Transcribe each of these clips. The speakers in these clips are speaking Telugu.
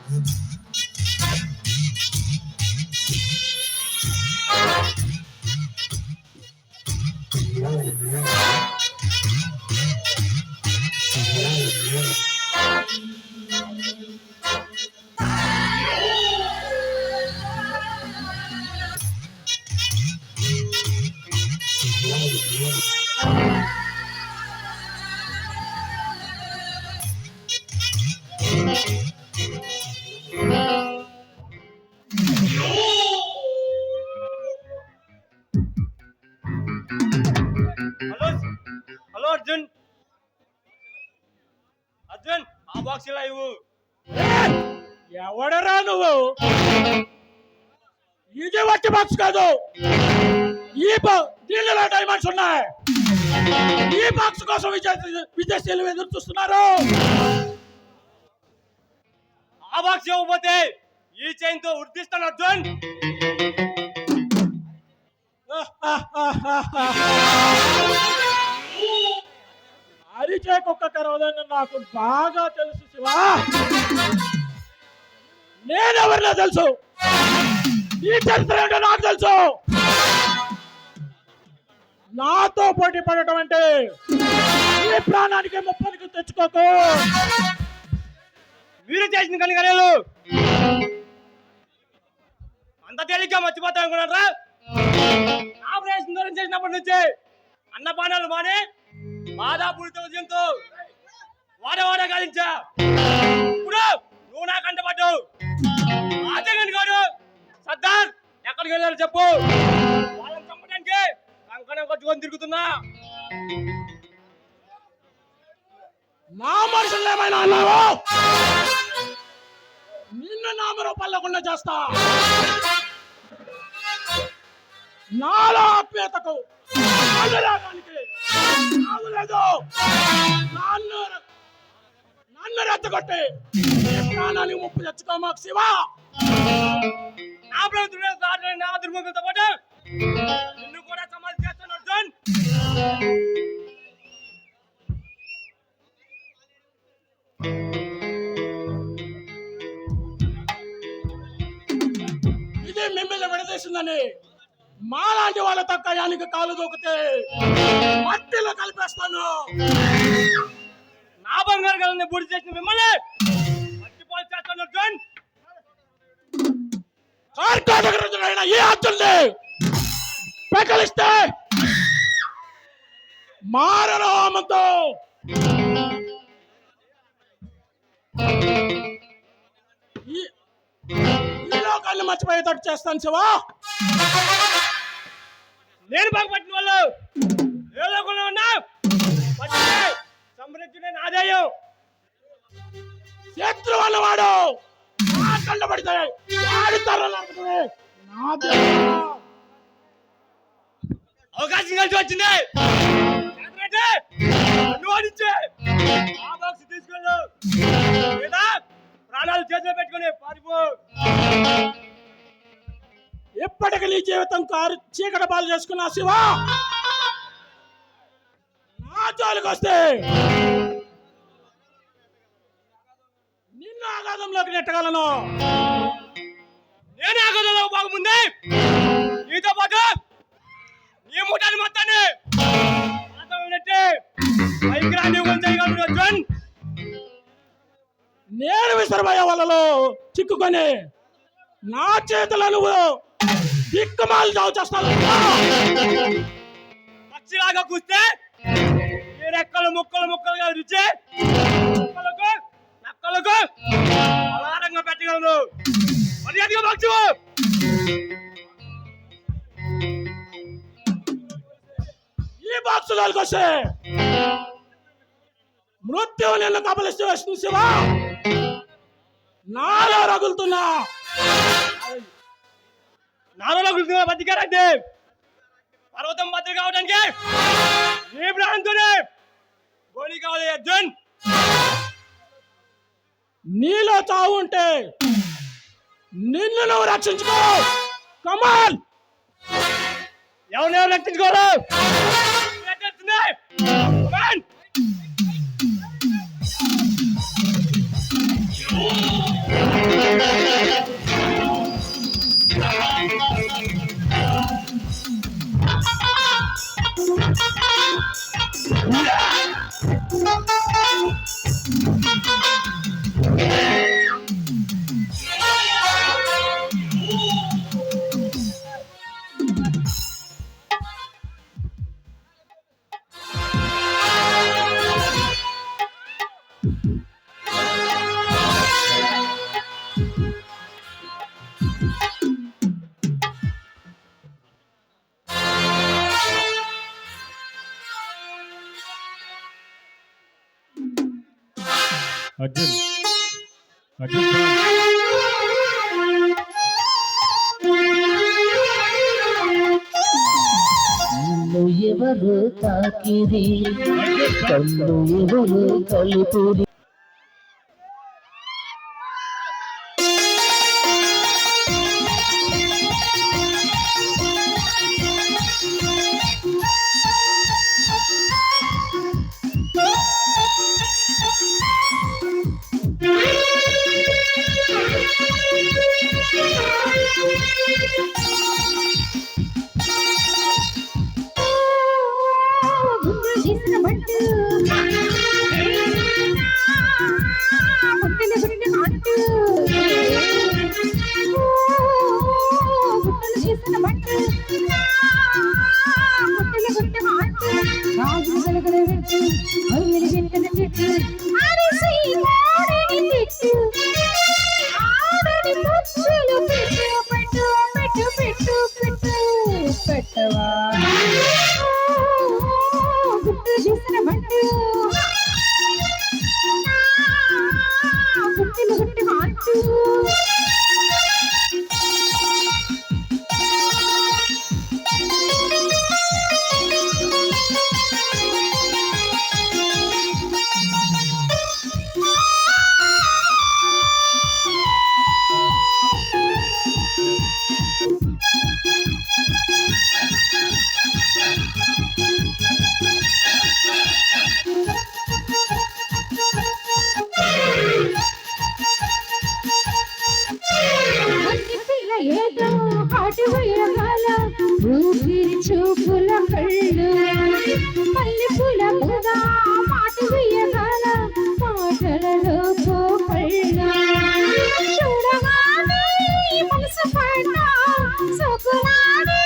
హలో హలో అర్జున్ అర్జున్ ఆ బాక్స్ ఇలా ఇవ్వు. ఎవడరా నువ్వు? ఇది వచ్చి బాక్స్ కాదు. దీనిలో డైమండ్స్ ఉన్నాయి. ఈ బాక్స్ కోసం విదేశీయులు ఎదురు చూస్తున్నారు. ఆ బాక్స్ ఇవ్వకపోతే ఈ చైన్ తో ఉర్దిస్తాను అర్జున్. అరిచే కుక్క కరవదని నాకు బాగా తెలుసు శివా. నేనెవరిలో తెలుసు, నీ చరిత్ర ఏంటో నాకు తెలుసు. నాతో పోటీ పడటం అంటే నీ ప్రాణానికి ముప్పనికి తెచ్చుకోకు. మీరు చేసిన కనికరేలు అంత తేలిగ్గా మర్చిపోతా అనుకున్నారా? ఆపరేషన్ దూరం చేసినప్పటి నుంచి అన్నపానాలు మాని బాధాపూరిత ఉద్యంతో వాడ గాలించా. ఇప్పుడు నువ్వు నా కంట పడ్డావు. ఆచగని కాదు సర్దార్ ఎక్కడికి వెళ్ళారు చెప్పు. వాళ్ళని చంపడానికి కంకణం కట్టుకొని తిరుగుతున్నా. నా మనుషులు ఏమైనా అన్నావో నిన్ను నామరూపాలకుండా చేస్తా. నాలో ఆప్యాయతకు అనురాగానికి ఆగులేదు. నన్ను రెచ్చగొట్టి ప్రాణానికి ముప్పు తెచ్చుకోమాకు శివా. నా ప్రభుత్వం నా దుర్ముఖంతో పాటు నిన్ను కూడా సమాధి చేస్తాను అర్జున్. ఇది మిమ్మల్ని విడదీసిందని మాలాంటి వాళ్ళ తక్కయానికి కాలు దూకితే మట్టిలో కలిపేస్తాను. నా బంగారు కలని బూడి చేసిన మిమ్మల్ని మట్టిపాలు చేస్తాను అర్జున్. కార్తీక ఈ అర్జున్ని పెకలిస్తే మారణహోమంతో ఈ లోకాన్ని మర్చిపోయేటట్టు చేస్తాను శివా. నేను బాగుపట్టిన వాళ్ళు ఏ లోకంలో ఉన్నా సమృద్ధి ఆదాయం. శత్రువు అన్నవాడు కండబడితే అవకాశం కలిసి వచ్చింది. తీసుకెళ్ళు లేదా ప్రాణాలు చేతిలో పెట్టుకుని పారిపో. ఎప్పటికీ నీ జీవితం చీకట పాలు చేసుకున్నా శివా. నా జోలికి వస్తే నిన్ను ఆఘాతంలోకి నెట్టగలను. నేను ఆఘాతంలో బాగుంది. నీతో పాటు నీ ముఠాన్ని మొత్తాన్ని నెట్టి అర్జున్. నేను విసరబోయే వాళ్ళలో చిక్కుకొని నా చేతుల నువ్వు దిక్కుమాలు చావు చేస్తాను. పక్షిలాగా కూస్తే ఈ రెక్కలు ముక్కలుగా రుచి ముక్కలకు నక్కలకు అలారంగా పెట్టగలను. మర్యాదగా పక్షు. ఈ బాక్సు వస్తే మృత్యువు నిన్ను కబలిస్తూ వస్తుంది శివా. నాలో రగులుతున్నా బతికారంటే పర్వతం బద్దలు కావడానికి ఏ ప్రాంతంతోనే గోళీ కావాలి అర్జున్. నీలో చావు ఉంటే నిన్ను నువ్వు రక్షించుకో. కమాల్ ఎవరెవరు రక్షించుకోరు. అర్జున్ అర్జున్ సార్ నిన్ను ఎవరు తాకిరి కన్ను ఎవరు కలుపురి పెట్టవా గుట్టు చేసిన బట్టు గుట్టిన గుట్టి మాటు ఏదో హాటు వేయగల ఊపిరి చూపుల కళ్ళు మల్లె పూల పొద మాట వేయగల మాటలలో కళ్ళు చూడగానే మనసు పడ్డా సొకులాడే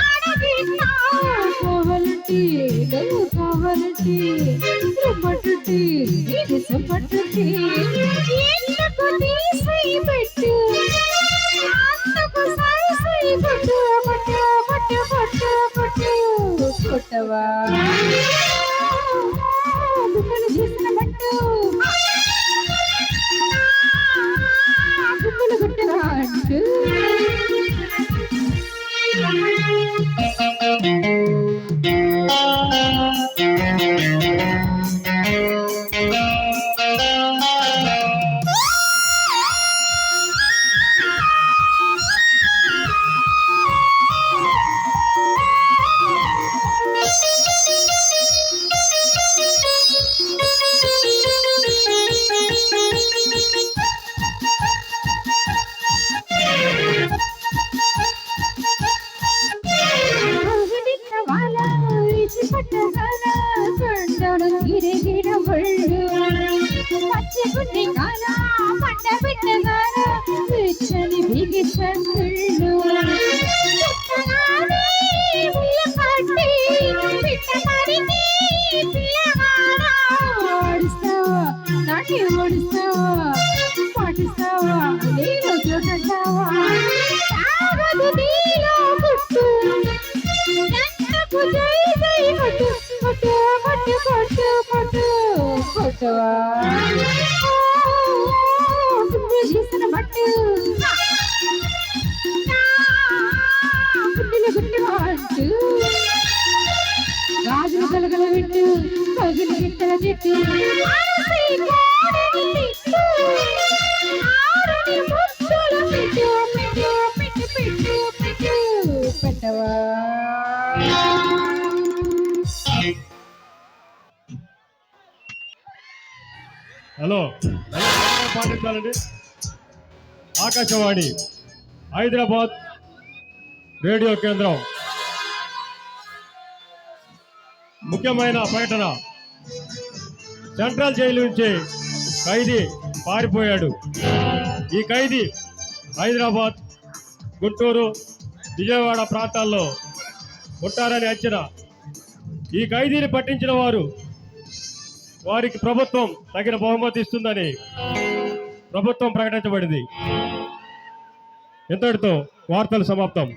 ఆడబిడ్డా కావాలంటే నువ్వు కావాలంటే రమ్మట్టుటి నిజమట్టుటి ఎందుకు తీసి పెట్టు కొట్టవా గుమ్మలు చేసిన బట్టు గుమ్మలు కొట్టరా అంటూ పచ్చిగుండి కాల పంట పెట్టగాల విచ్చని బిగి చంద్రుళ్ళు కట్టి పిట్టమరికి పిల్లగాడా ఓడిస్తావా నాటి ఓడిస్తావా పాటిస్తావా నేను చూడంటావా సాగదు నీలో గుట్టు ఎంతకు జై జై కొట్టు కొట్టు కొట్టు కొట్టు కొట్టు కొట్టవా చేసిన బట్టు గుడ్డిన గుట్టి అంటూ గాజులు కలగల పెట్టు పగిలి గిట్టల చెట్టు పెట్టవా హలో పాటించాలండి. ఆకాశవాణి హైదరాబాద్ రేడియో కేంద్రం ముఖ్యమైన ప్రకటన. సెంట్రల్ జైలు నుంచి ఖైదీ పారిపోయాడు. ఈ ఖైదీ హైదరాబాద్, గుంటూరు, విజయవాడ ప్రాంతాల్లో ఉంటారని అంచనా. ఈ ఖైదీని పట్టించిన వారికి ప్రభుత్వం తగిన బహుమతి ఇస్తుందని ప్రభుత్వం ప్రకటించబడింది. ఇంతటితో వార్తలు సమాప్తం.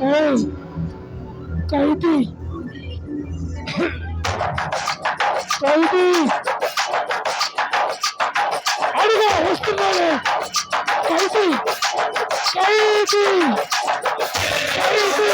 ఏయ్, ఖైదీ ఖైదీ అడుగు వస్తున్నాను. ఖైదీ ఖైదీ ఖైదీ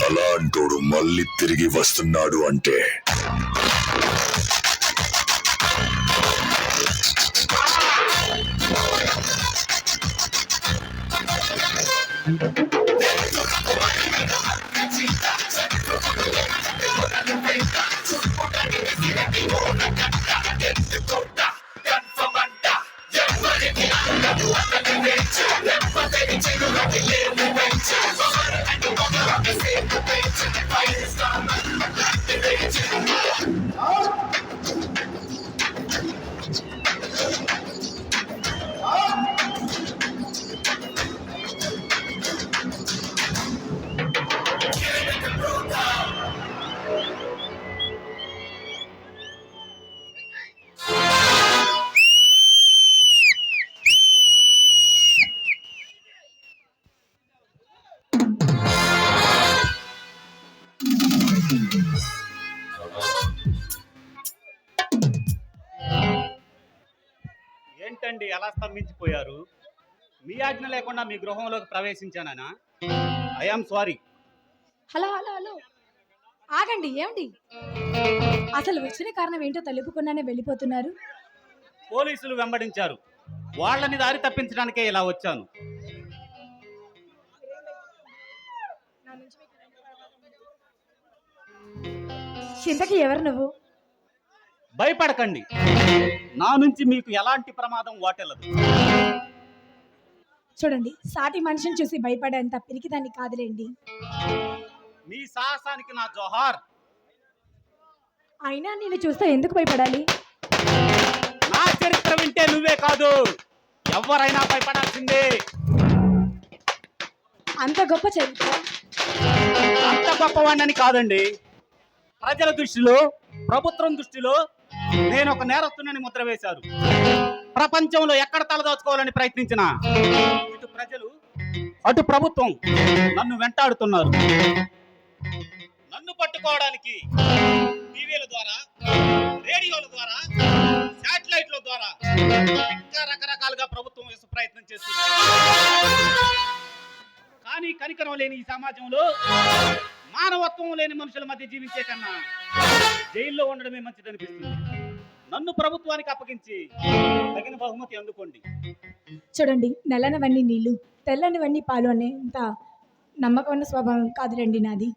అలాంటోడు మళ్ళీ తిరిగి వస్తున్నాడు అంటే ఏంటండి ఎలా స్తంభించిపోయారు? మీ ఆజ్ఞ లేకుండా మీ గృహంలోకి ప్రవేశించానా? I am sorry. Hello hello hello ఆగండి. ఏమండి అసలు వచ్చిన కారణం ఏంటో తెలుపుకున్నానే వెళ్ళిపోతున్నారు? పోలీసులు వెంబడించారు. వాళ్ళని దారి తప్పించడానికే ఇలా వచ్చాను. ఇంతకీ ఎవరు నువ్వు? భయపడకండి, నా నుంచి మీకు ఎలాంటి ప్రమాదం వాటిల్లదు. చూడండి, సాటి మనిషిని చూసి భయపడేంత పిరికిదాన్ని కాదులేండి. మీ సాహసానికి నా జోహార్. అయినా నేను చూస్తే ఎందుకు భయపడాలి? నా చరిత్ర వింటే నువ్వే కాదు, ఎవరైనా భయపడాల్సిందే. అంత గొప్ప చరిత్ర? అంత గొప్పవాడిని కాదండి. ప్రజల దృష్టిలో, ప్రభుత్వం దృష్టిలో నేను ఒక నేరస్తునని ముద్ర వేశారు. ప్రపంచంలో ఎక్కడ తలదాచుకోవాలని ప్రయత్నించినా ఇటు ప్రజలు అటు ప్రభుత్వం నన్ను వెంటాడుతున్నారు. నన్ను పట్టుకోవడానికి టీవీల ద్వారా, రేడియోల ద్వారా, శాటిలైట్ల ద్వారా ఇంకా రకరకాలుగా ప్రభుత్వం ప్రయత్నం చేస్తుంది. కానీ కనికరం లేని ఈ సమాజంలో మానవత్వం లేని మనుషుల మధ్య జీవించే కన్నా జైల్లో ఉండడమే మంచిదనిపిస్తుంది. నన్ను ప్రభుత్వానికి అప్పగించి తగిన బహుమతి అందుకోండి. చూడండి, నల్లనివన్నీ నీళ్లు, తెల్లనివన్నీ పాలు అనేంత నమ్మకమైన స్వభావం కాదులేండి నాది.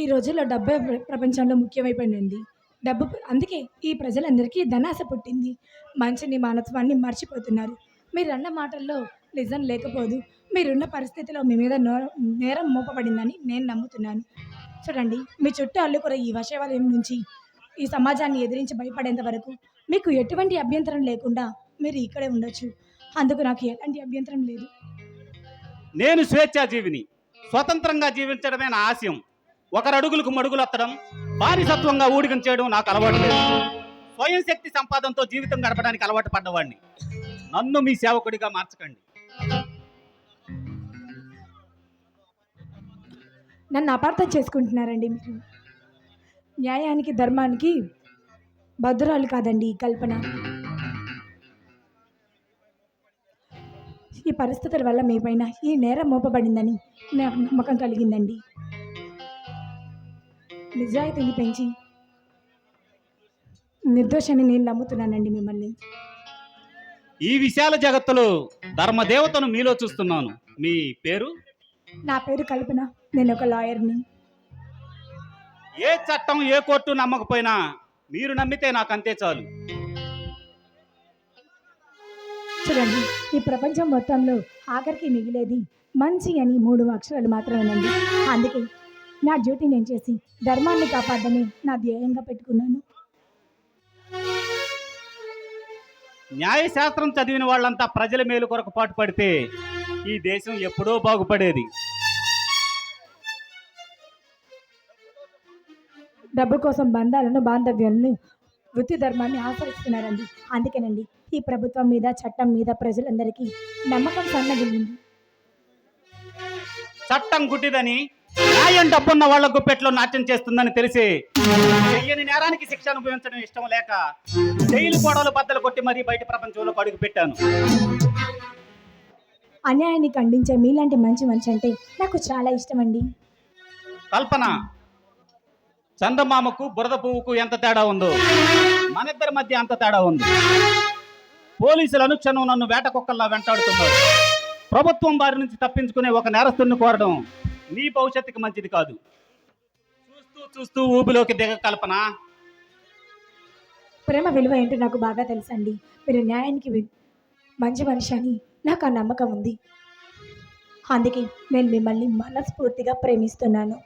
ఈ రోజుల్లో డబ్బే ప్రపంచంలో ముఖ్యమైపోయింది. డబ్బు అందుకే ఈ ప్రజలందరికీ ధనాశ పుట్టింది. మంచిని, మానవత్వాన్ని మర్చిపోతున్నారు. మీరన్న మాటల్లో నిజం లేకపోదు. మీరున్న పరిస్థితిలో మీ మీద నేరం మోపబడిందని నేను నమ్ముతున్నాను. చూడండి, మీ చుట్టూ అల్లుకున్న ఈ వశవాలయం నుంచి ఈ సమాజాన్ని ఎదిరించి భయపడేంత వరకు మీకు ఎటువంటి అభ్యంతరం లేకుండా మీరు ఇక్కడే ఉండొచ్చు. అందుకు నాకు ఎలాంటి అభ్యంతరం లేదు. నేను స్వేచ్ఛాజీవిని. స్వతంత్రంగా జీవించడమే నా ఆశయం. ఒకరు అడుగులకు మడుగులెత్తడం, బానిసత్వంగా ఊడిగం చేయడం నాకు అలవాటు లేదు. స్వయం శక్తి సంపాదనతో జీవితం గడపడానికి అలవాటు పడ్డవాడిని. నన్ను మీ సేవకుడిగా మార్చకండి. నన్ను అపార్థం చేసుకుంటున్నారండి మీరు. న్యాయానికి, ధర్మానికి భద్రాలు కాదండి ఈ కల్పన. ఈ పరిస్థితుల వల్ల మీ పైన ఈ నేరం మోపబడిందని నాకు నమ్మకం కలిగిందండి. నిజాయితీని పెంచి నిర్దోషాన్ని నేను నమ్ముతున్నానండి మిమ్మల్ని. ఈ విశాల జగత్తులో ధర్మదేవతను మీలో చూస్తున్నాను. మీ పేరు? నా పేరు కల్పన. నేను ఒక లాయర్ని. ఏ చట్టం, ఏ కోర్టు నమ్మకపోయినా మీరు నమ్మితే నాకు అంతే చాలు. చూడండి, ఈ ప్రపంచం మొత్తంలో ఆఖరికి మిగిలేది మంచి అని 3 అక్షరాలు మాత్రమేనండి. అందుకే నా డ్యూటీ నేను చేసి ధర్మాన్ని కాపాడడమే నా ధ్యేయంగా పెట్టుకున్నాను. న్యాయశాస్త్రం చదివిన వాళ్ళంతా ప్రజల మేలు కొరకు పాటుపడితే ఈ దేశం ఎప్పుడో బాగుపడేది. డబ్బు కోసం బంధాలను బాంధవ్యాలను వృత్తి ధర్మాన్ని ఆచరిస్తున్నారండి. అందుకేనండి ఈ ప్రభుత్వం మీద చట్టం మీద ప్రజలందరికీ నమ్మకం సన్నగిల్లింది. చట్టం గుడ్డిదని, న్యాయం డబ్బున్న వాళ్ళ గుప్పెట్లో నాట్యం చేస్తుందని తెలిసి చెయ్యని నేరానికి శిక్ష అనుభవించడం ఇష్టం లేక జైలు గోడలు బద్దలు కొట్టి మరీ బయట ప్రపంచంలోకి అడుగు పెట్టాను. అన్యాయాన్ని ఖండించే మీలాంటి మంచి మనిషి అంటే నాకు చాలా ఇష్టమండి. కల్పన, చందమామకు బురద పువ్వుకు ఎంత తేడా ఉందో మనిద్దరి మధ్య అంత తేడా ఉంది. పోలీసులు అనుక్షణం నన్ను వేట కుక్కల్లా వెంటాడుతున్నారు. ప్రభుత్వం బారి నుంచి తప్పించుకునే ఒక నేరస్తుడిని కోరడం నీ భవిష్యత్తుకి మంచిది కాదు. చూస్తూ చూస్తూ ఊబిలోకి దిగ కల్పన. ప్రేమ విలువ ఏంటో నాకు బాగా తెలుసండి. మీరు న్యాయానికి మంచి మనిషి అని నాకు ఆ నమ్మకం ఉంది. అందుకే నేను మిమ్మల్ని మనస్ఫూర్తిగా ప్రేమిస్తున్నాను.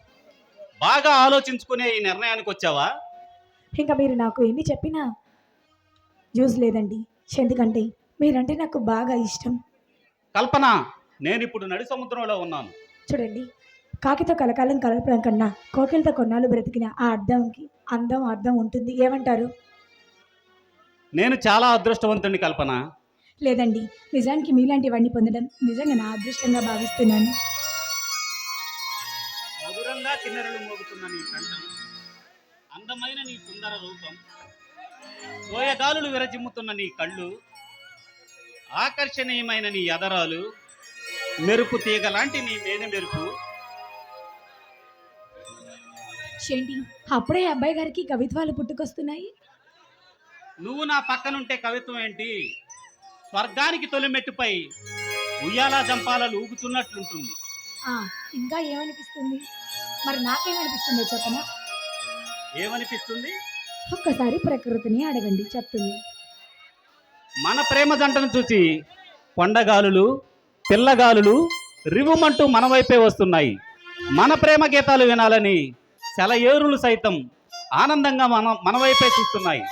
బాగా ఆలోచించుకునే ఈ నిర్ణయానికి వచ్చావా? ఇంకా మీరు నాకు ఎన్ని చెప్పినా యూజ్ లేదండి. ఎందుకంటే మీరంటే నాకు బాగా ఇష్టం. కల్పన, నేను ఇప్పుడు నడి సముద్రంలో ఉన్నాను. చూడండి, కాకితో కలకాలం కలపడం కన్నా కోకిలతో కొన్నాళ్ళు బ్రతికిన ఆ అర్థం ఉంటుంది. ఏమంటారు? నేను చాలా అదృష్టవంతుని కల్పన. లేదండి, నిజానికి మీలాంటివన్నీ పొందడం నిజంగా నా అదృష్టంగా భావిస్తున్నాను. మధురంగా కిన్నెరలు మోగుతున్న నీ కంఠం, అందమైన నీ సుందర రూపం, సోయగాలులు విరజిమ్ముతున్న నీ కళ్ళు, ఆకర్షణీయమైన నీ ఎదరాలు, మెరుపు తీగ లాంటి నీ మేనె మెరుపు. ఏంటి అప్పుడే అబ్బాయి గారికి కవిత్వాలు పుట్టుకొస్తున్నాయి? నువ్వు నా పక్కనుంటే కవిత్వం ఏంటి? స్వర్గానికి తొలిమెట్టుపై ఉయ్యాలా జంపాలలు ఊగుతున్నట్లుంటుంది. ఇంకా ఏమనిపిస్తుంది? మరి నాకేమనిపిస్తుందో చెప్పనా? ఏమనిపిస్తుంది? ఒక్కసారి ప్రకృతిని అడగండి, చెప్తుంది. మన ప్రేమ జంటను చూసి కొండగాలులు, పిల్లగాలులు రివుమంటూ మన వైపే వస్తున్నాయి. మన ప్రేమ గీతాలు వినాలని సెలయేరులు సైతం ఆనందంగా మన వైపే చూస్తున్నాయి.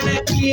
మనకి